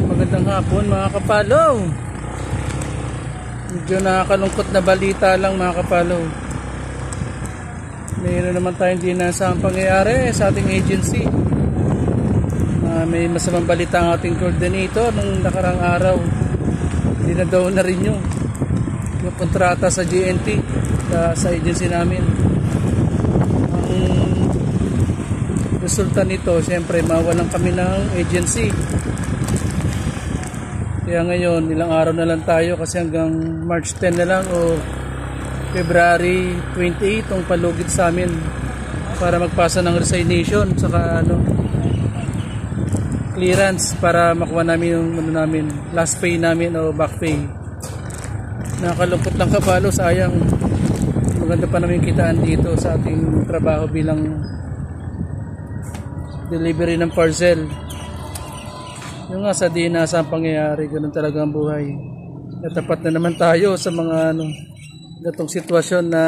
magandang hapon mga kapalaw. Medyo nakakalungkot na balita lang mga kapalaw. Mayroon naman tayong di nasang pangyayari sa ating agency. May masamang balita ang ating coordinator nung nakarang araw. Hindi na daw na rin yung kontrata sa GNT sa agency namin. Ang resulta nito, siyempre mawalan kami ng agency. Kaya ngayon, ilang araw na lang tayo kasi hanggang March 10 na lang o February 28 ang palugit sa amin para magpasa ng resignation saka clearance para makuha namin yung last pay namin o back pay. Nakakalungkot lang kapalo, sayang. Maganda pa namin kitaan dito sa ating trabaho bilang delivery ng parcel. Yung nga sa di na sa pangyayari, ganun talaga ang buhay. Natapat na naman tayo sa mga gatong sitwasyon na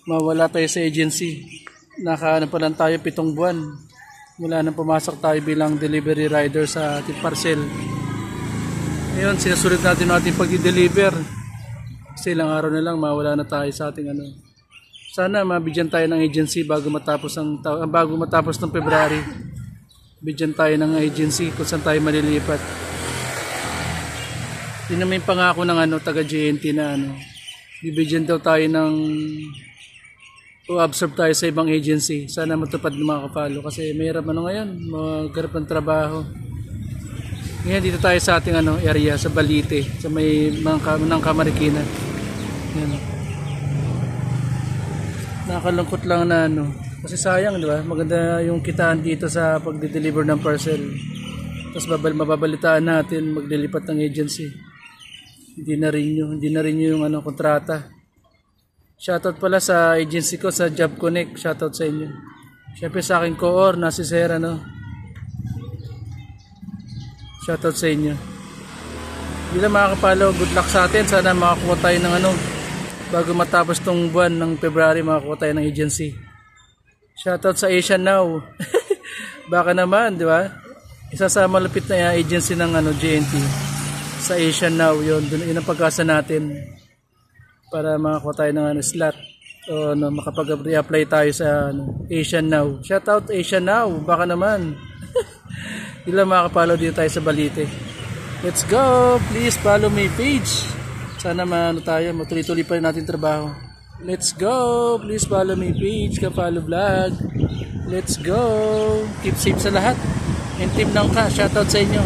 mawala tayo sa agency. Nakaano pa lang tayo 7 buwan. Mula nang pumasok tayo bilang delivery rider sa ating parcel. Ngayon, sinusunod natin ang ating pag-deliver. Kasi ilang araw na lang mawala na tayo sa ating Sana mabigyan tayo ng agency bago matapos ng February. Bigyan tayo ng agency kung saan tayo malilipat. Yun naman yung pangako ng taga GNT na bibigyan daw tayo ng o-absorb tayo sa ibang agency. Sana matupad ng mga kapalo kasi mahirap ngayon maghanap ng trabaho. Ngayon dito tayo sa ating area sa Balite, sa may ng Camaricina. Yan. Nakakalungkot lang na kasi sayang, di ba? Maganda yung kitaan dito sa pagde-deliver ng parcel. Tapos mababalitaan natin maglilipat ng agency. Hindi na rin yung kontrata. Shoutout pala sa agency ko sa Job Connect. Shoutout sa inyo. Syempre sa aking co-or na si Sir Shoutout sa inyo. Bilang mga kapalo, good luck sa atin. Sana makakuha tayo ng bago matapos tong buwan ng February, makakuha tayo ng agency. Shoutout sa Asian Now. Baka naman, di ba? Isa sa malapit na agency ng GNT. Sa Asian Now, yun ang pag-asa natin para makakuha tayo ng slot o makapag-reapply tayo sa Asian Now. Shoutout Asian Now, baka naman. Ilang mga kapalo dito tayo sa Balite. Let's go! Please follow my page. Sana tayo, matuloy-tuloy pa rin natin trabaho. Let's go! Please follow my page, Kapalo Vlog. Let's go! Keep safe sa lahat. And team ng shoutout sa inyo.